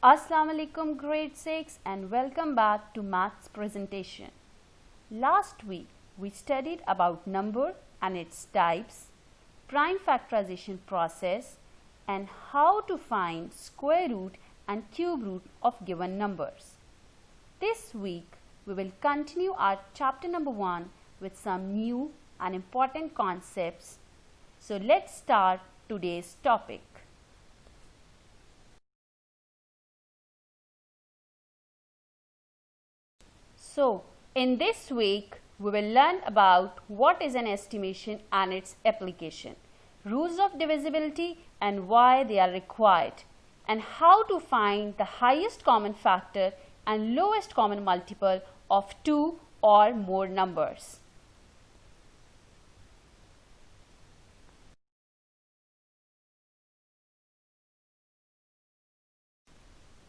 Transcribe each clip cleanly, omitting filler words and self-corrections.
Assalamu alaikum grade 6 and welcome back to maths presentation. Last week we studied about number and its types, prime factorization process and how to find square root and cube root of given numbers. This week we will continue our chapter number 1 with some new and important concepts. So let's start today's topic. So, in this week, we will learn about what is an estimation and its application, rules of divisibility and why they are required, and how to find the highest common factor and lowest common multiple of two or more numbers.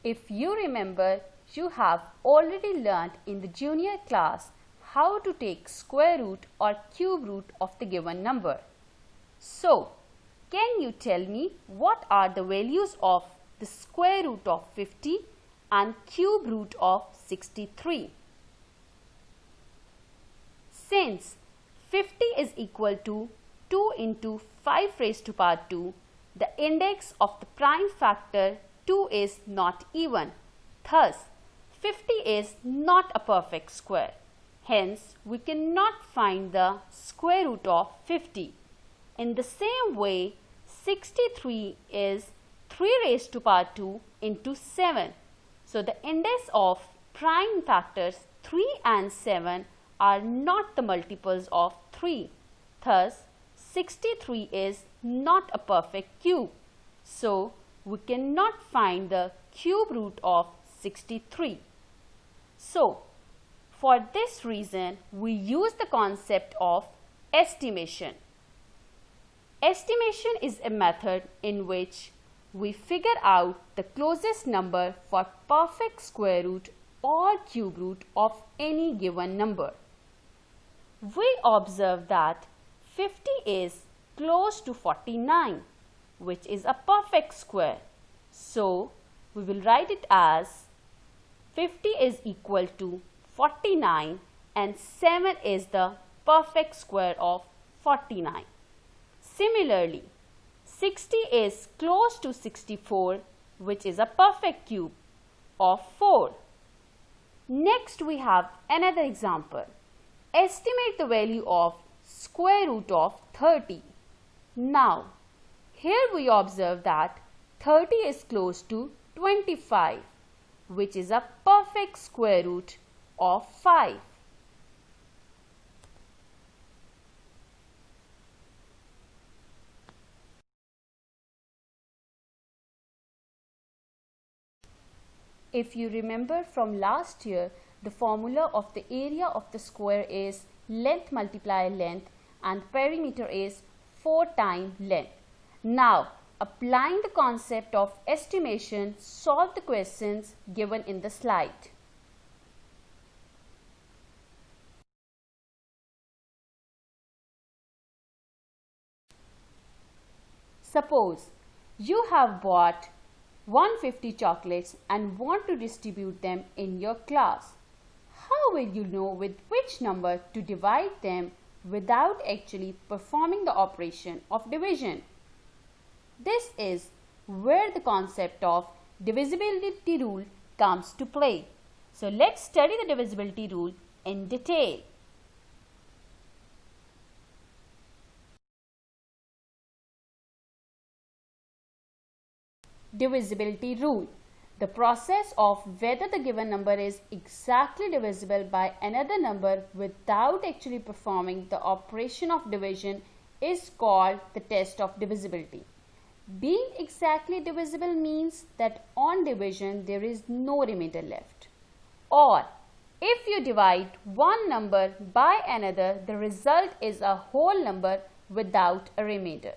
If you remember, you have already learned in the junior class how to take square root or cube root of the given number. So, can you tell me what are the values of the square root of 50 and cube root of 63? Since 50 is equal to 2 into 5 raised to power 2, the index of the prime factor 2 is not even. Thus, 50 is not a perfect square. Hence, we cannot find the square root of 50. In the same way, 63 is 3 raised to power 2 into 7. So, the index of prime factors 3 and 7 are not the multiples of 3. Thus, 63 is not a perfect cube. So, we cannot find the cube root of 63. So, for this reason, we use the concept of estimation. Estimation is a method in which we figure out the closest number for perfect square root or cube root of any given number. We observe that 50 is close to 49, which is a perfect square. So, we will write it as 50 is equal to 49 and 7 is the perfect square of 49. Similarly, 60 is close to 64, which is a perfect cube of 4. Next, we have another example. Estimate the value of square root of 30. Now, here we observe that 30 is close to 25, which is a perfect square root of 5. If you remember from last year, the formula of the area of the square is length multiply length and perimeter is 4 times length. Now, applying the concept of estimation, solve the questions given in the slide. Suppose you have bought 150 chocolates and want to distribute them in your class. How will you know with which number to divide them without actually performing the operation of division? This is where the concept of divisibility rule comes to play. So, let's study the divisibility rule in detail. Divisibility rule. The process of whether the given number is exactly divisible by another number without actually performing the operation of division is called the test of divisibility. Being exactly divisible means that on division there is no remainder left. Or if you divide one number by another, the result is a whole number without a remainder.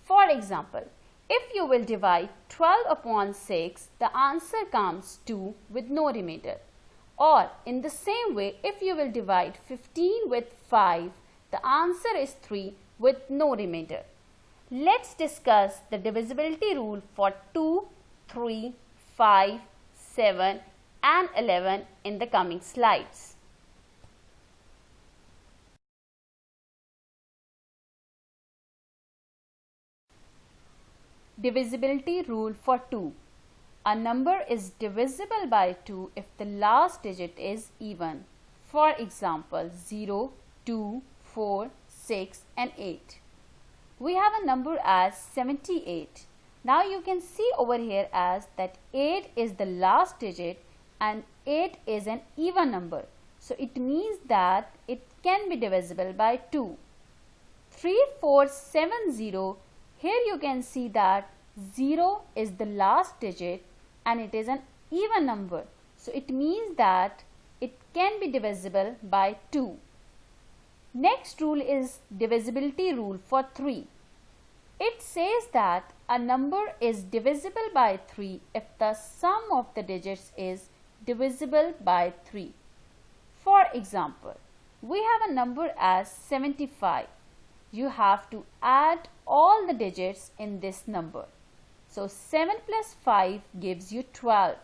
For example, if you will divide 12 upon 6, the answer comes 2 with no remainder. Or in the same way, if you will divide 15 with 5, the answer is 3 with no remainder. Let's discuss the divisibility rule for 2, 3, 5 7 and 11 in the coming slides. Divisibility rule for 2. A number is divisible by 2 if the last digit is even. For example, 0, 2, 4, 6 and 8. We have a number as 78. Now you can see over here as that 8 is the last digit and 8 is an even number. So it means that it can be divisible by 2. 3470, here you can see that 0 is the last digit and it is an even number. So it means that it can be divisible by 2. Next rule is divisibility rule for 3. It says that a number is divisible by 3 if the sum of the digits is divisible by 3. For example, we have a number as 75. You have to add all the digits in this number. So 7 plus 5 gives you 12.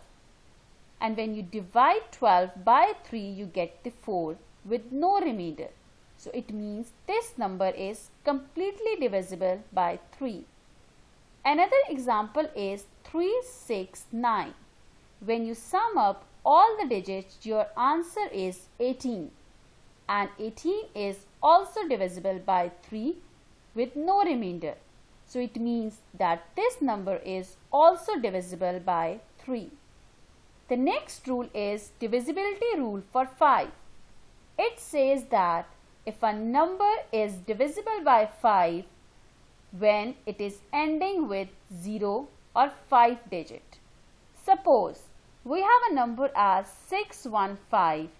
And when you divide 12 by 3, you get the 4 with no remainder. So it means this number is completely divisible by 3. Another example is 369. When you sum up all the digits, your answer is 18. And 18 is also divisible by 3 with no remainder. So it means that this number is also divisible by 3. The next rule is divisibility rule for 5. It says that if a number is divisible by 5 when it is ending with 0 or 5 digit. Suppose we have a number as 615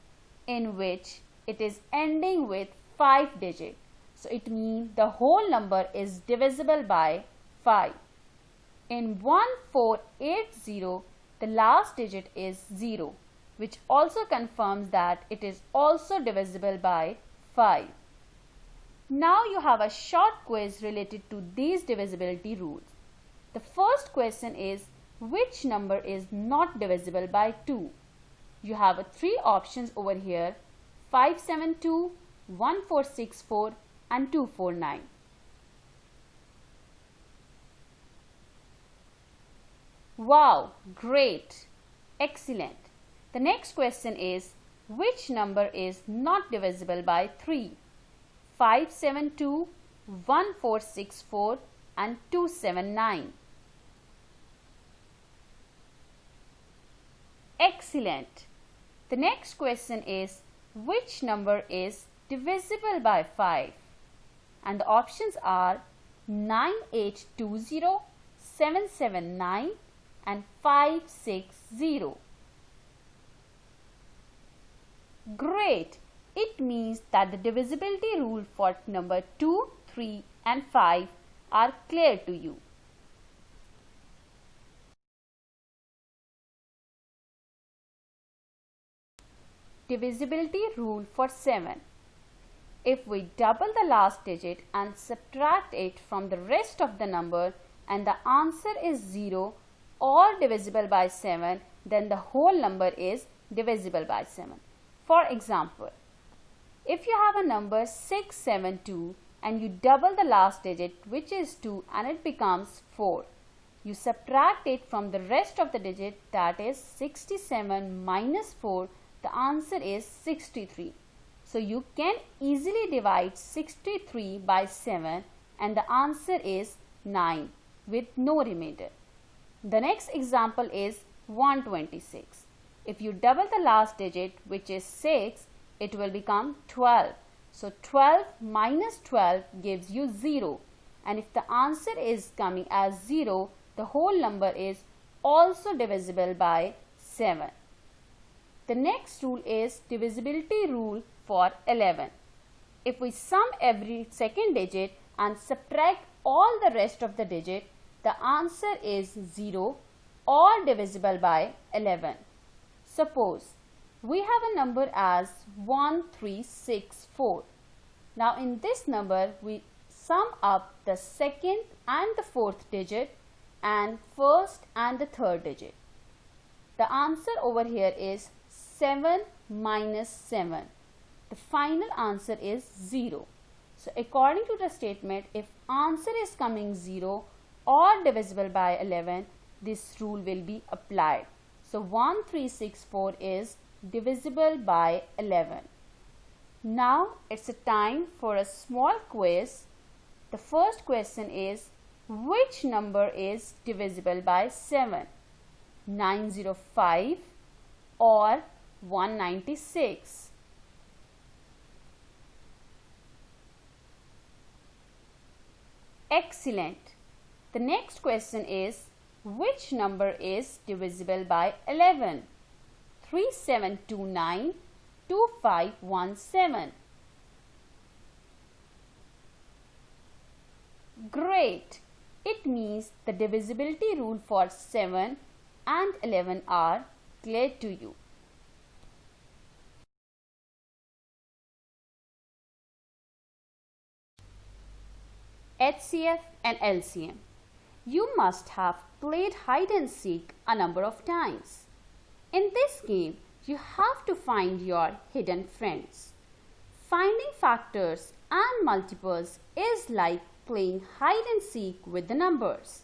in which it is ending with 5 digit. So it means the whole number is divisible by 5. In 1480, the last digit is 0, which also confirms that it is also divisible by 5. Now you have a short quiz related to these divisibility rules. The first question is, which number is not divisible by 2? You have 3 options over here: 572, 1464 and 249. Wow, great, excellent. The next question is, which number is not divisible by 3? 572, 1464 and 279. Excellent. The next question is, which number is divisible by 5? And the options are 9820, 779 and 560. Great! It means that the divisibility rule for number 2, 3 and 5 are clear to you. Divisibility rule for 7. If we double the last digit and subtract it from the rest of the number and the answer is 0 or divisible by 7, then the whole number is divisible by 7. For example, if you have a number 672 and you double the last digit, which is 2, and it becomes 4, you subtract it from the rest of the digit, that is 67 minus 4, the answer is 63. So you can easily divide 63 by 7 and the answer is 9 with no remainder. The next example is 126. If you double the last digit, which is 6, it will become 12. So 12 minus 12 gives you 0. And if the answer is coming as 0, the whole number is also divisible by 7. The next rule is divisibility rule for 11. If we sum every second digit and subtract all the rest of the digit, the answer is 0 or divisible by 11. Suppose we have a number as 1364. Now in this number we sum up the second and the fourth digit and first and the third digit. The answer over here is 7 minus 7. The final answer is 0. So according to the statement, if answer is coming 0 or divisible by 11, this rule will be applied. So 1364 is divisible by 11. Now it's a time for a small quiz. The first question is, which number is divisible by 7? 905 or 196? Excellent. The next question is, which number is divisible by 11? 3729, 2517. Great. It means the divisibility rule for 7 and 11 are clear to you. HCF and LCM. You must have played hide and seek a number of times. In this game, you have to find your hidden friends. Finding factors and multiples is like playing hide and seek with the numbers.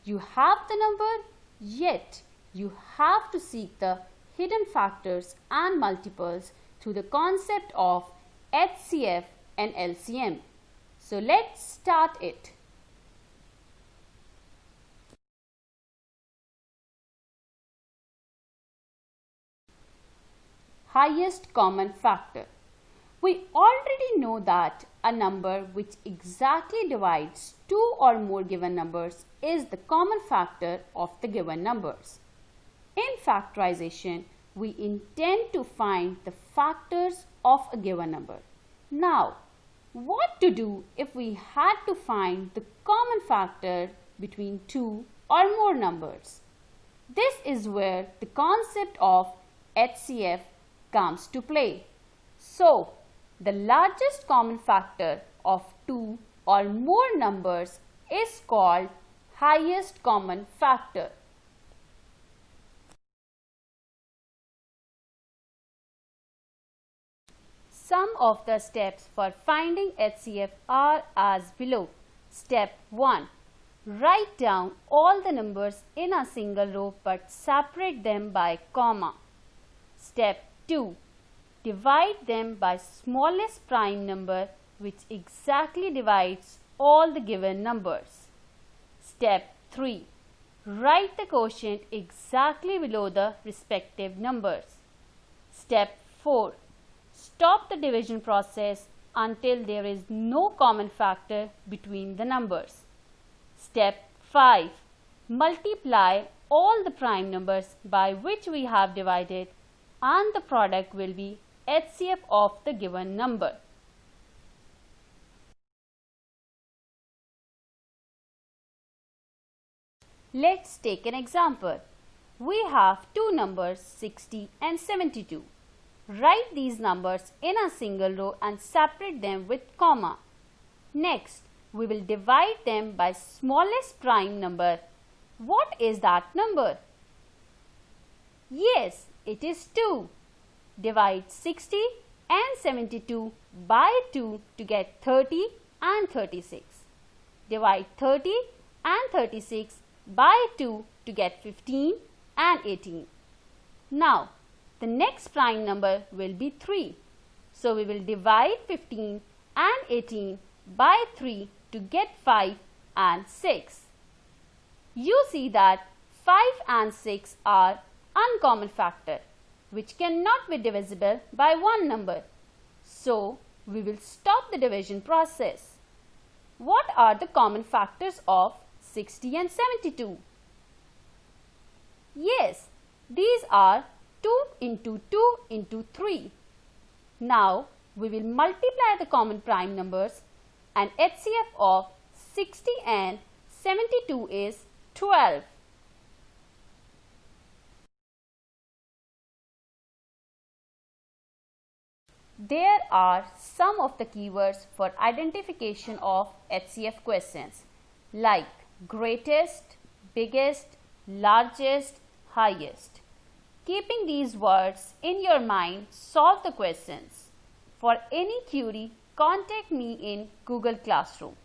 You have the number, yet you have to seek the hidden factors and multiples through the concept of HCF and LCM. So let's start it. Highest common factor. We already know that a number which exactly divides two or more given numbers is the common factor of the given numbers. In factorization, we intend to find the factors of a given number. Now, what to do if we had to find the common factor between two or more numbers? This is where the concept of HCF comes to play. So, the largest common factor of two or more numbers is called highest common factor. Some of the steps for finding HCF are as below. Step 1. Write down all the numbers in a single row but separate them by comma. Step 2. Divide them by smallest prime number which exactly divides all the given numbers. Step 3. Write the quotient exactly below the respective numbers. Step 4. Stop the division process until there is no common factor between the numbers. Step 5. Multiply all the prime numbers by which we have divided and the product will be HCF of the given number. Let's take an example. We have two numbers 60 and 72. Write these numbers in a single row and separate them with comma. Next, we will divide them by smallest prime number. What is that number? Yes, it is 2. Divide 60 and 72 by 2 to get 30 and 36. Divide 30 and 36 by 2 to get 15 and 18. Now, the next prime number will be 3. So, we will divide 15 and 18 by 3 to get 5 and 6. You see that 5 and 6 are uncommon factor which cannot be divisible by one number. So, we will stop the division process. What are the common factors of 60 and 72? Yes, these are 2 into 2 into 3. Now, we will multiply the common prime numbers and HCF of 60 and 72 is 12. There are some of the keywords for identification of HCF questions like greatest, biggest, largest, highest. Keeping these words in your mind, solve the questions. For any query, contact me in Google Classroom.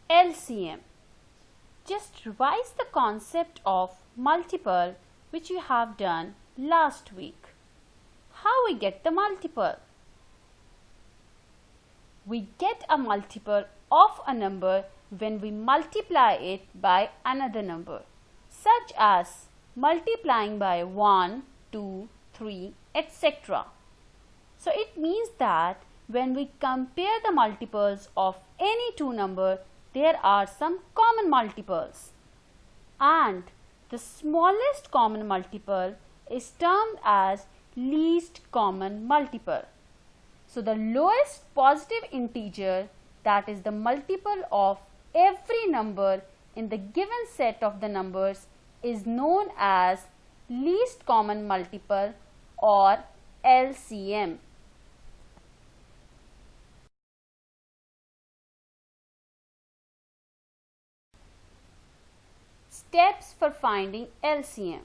LCM. Just revise the concept of multiple which you have done last week. How we get the multiple? We get a multiple of a number when we multiply it by another number, such as multiplying by 1, 2, 3, etc. So it means that when we compare the multiples of any two numbers, there are some common multiples, and the smallest common multiple is termed as least common multiple. So the lowest positive integer, that is the multiple of every number in the given set of the numbers, is known as least common multiple or LCM. Steps for finding LCM.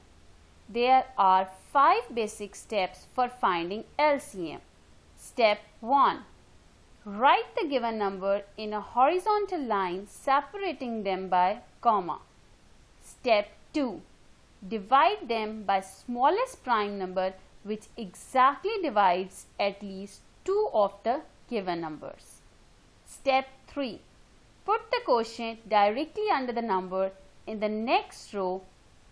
There are 5 basic steps for finding LCM. Step 1. Write the given number in a horizontal line separating them by comma. Step 2. Divide them by smallest prime number which exactly divides at least 2 of the given numbers. Step 3. Put the quotient directly under the number in the next row.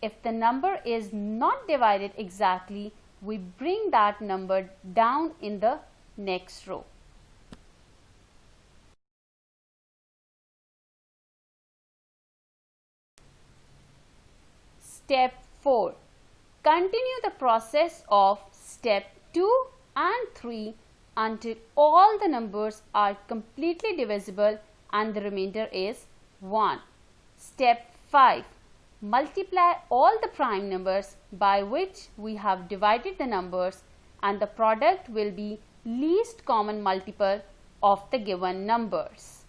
If the number is not divided exactly, we bring that number down in the next row. Step 4. Continue the process of step 2 and 3 until all the numbers are completely divisible and the remainder is 1. Step 5. Multiply all the prime numbers by which we have divided the numbers, and the product will be least common multiple of the given numbers.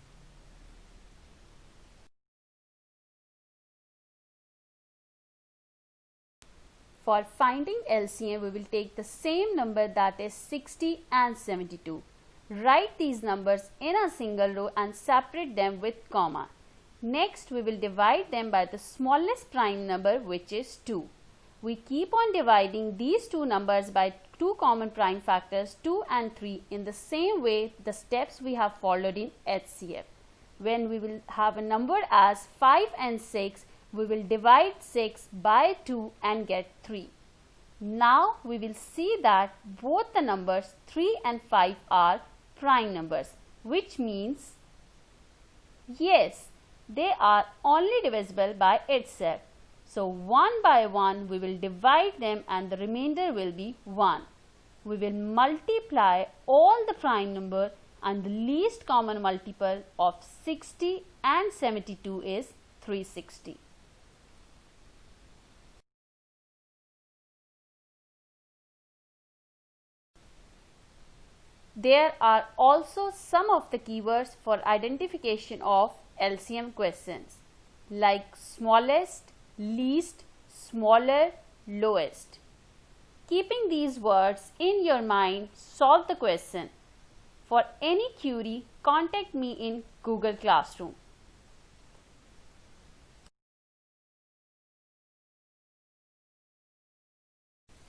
For finding LCM, we will take the same number, that is 60 and 72. Write these numbers in a single row and separate them with comma. Next, we will divide them by the smallest prime number, which is 2. We keep on dividing these two numbers by two common prime factors 2 and 3 in the same way the steps we have followed in HCF. When we will have a number as 5 and 6, we will divide 6 by 2 and get 3. Now we will see that both the numbers 3 and 5 are prime numbers, which means yes, they are only divisible by itself. So 1 by 1 we will divide them and the remainder will be 1. We will multiply all the prime number and the least common multiple of 60 and 72 is 360. There are also some of the keywords for identification of LCM questions, like smallest, least, smaller, lowest. Keeping these words in your mind, solve the question. For any query, contact me in Google Classroom.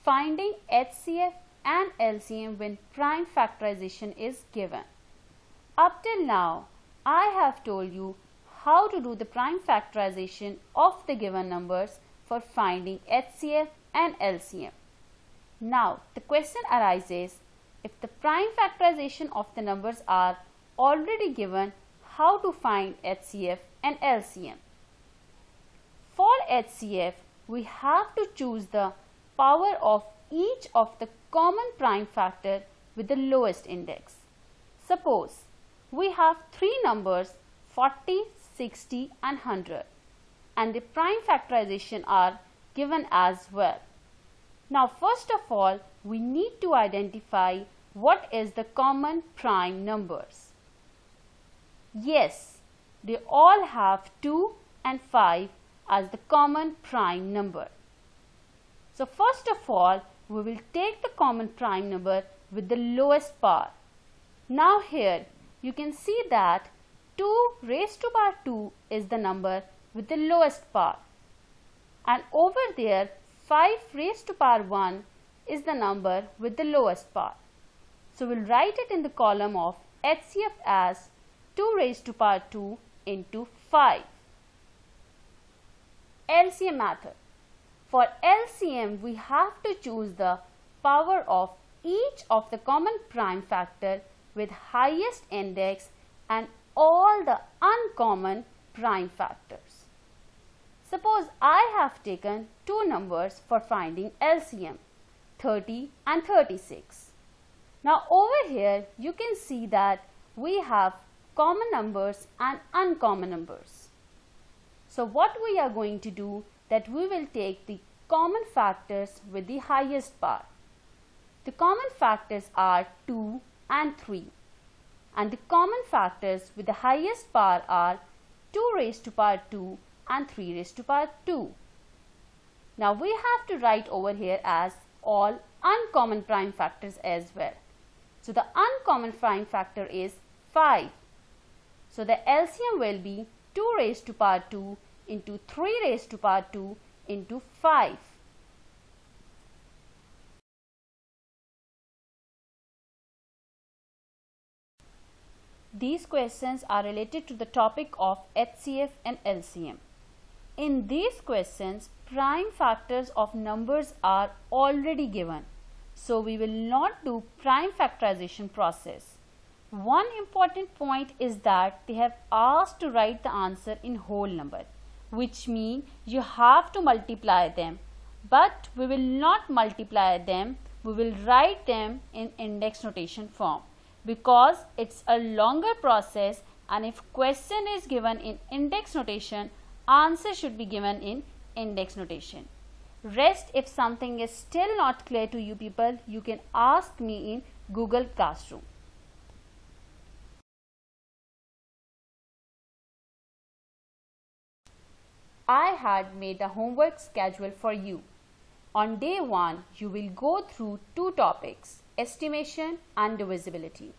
Finding HCF and LCM when prime factorization is given. Up till now, I have told you how to do the prime factorization of the given numbers for finding HCF and LCM. Now, the question arises, if the prime factorization of the numbers are already given, how to find HCF and LCM? For HCF, we have to choose the power of each of the common prime factor with the lowest index. Suppose we have three numbers 40, 60 and 100, and the prime factorization are given as well. Now first of all, we need to identify what is the common prime numbers. Yes, they all have 2 and 5 as the common prime number. So first of all, we will take the common prime number with the lowest power. Now here you can see that 2 raised to power 2 is the number with the lowest power, and over there 5 raised to power 1 is the number with the lowest power. So we'll write it in the column of HCF as 2 raised to power 2 into 5. LCM method. For LCM, we have to choose the power of each of the common prime factor with highest index and all the uncommon prime factors. Suppose I have taken two numbers for finding LCM, 30 and 36. Now over here you can see that we have common numbers and uncommon numbers. So what we are going to do, that we will take the common factors with the highest power. The common factors are 2 and 3, and the common factors with the highest power are 2 raised to power 2 and 3 raised to power 2. Now we have to write over here as all uncommon prime factors as well. So the uncommon prime factor is 5. So the LCM will be 2 raised to power 2 into 3 raised to power 2 into 5. These questions are related to the topic of HCF and LCM. In these questions, prime factors of numbers are already given, so we will not do prime factorization process. One important point is that they have asked to write the answer in whole number, which means you have to multiply them, but we will not multiply them, we will write them in index notation form, because it's a longer process, and if question is given in index notation, answer should be given in index notation. Rest, if something is still not clear to you people, you can ask me in Google Classroom. I had made a homework schedule for you. On day 1, you will go through two topics, estimation and divisibility.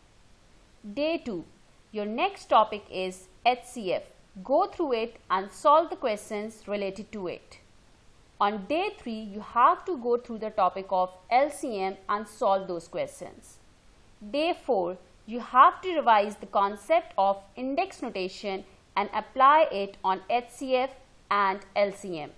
Day 2, your next topic is HCF. Go through it and solve the questions related to it. On day 3, you have to go through the topic of LCM and solve those questions. Day 4, you have to revise the concept of index notation and apply it on HCF and LCM.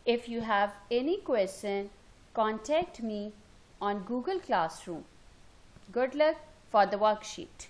If you have any question, contact me on Google Classroom. Good luck for the worksheet.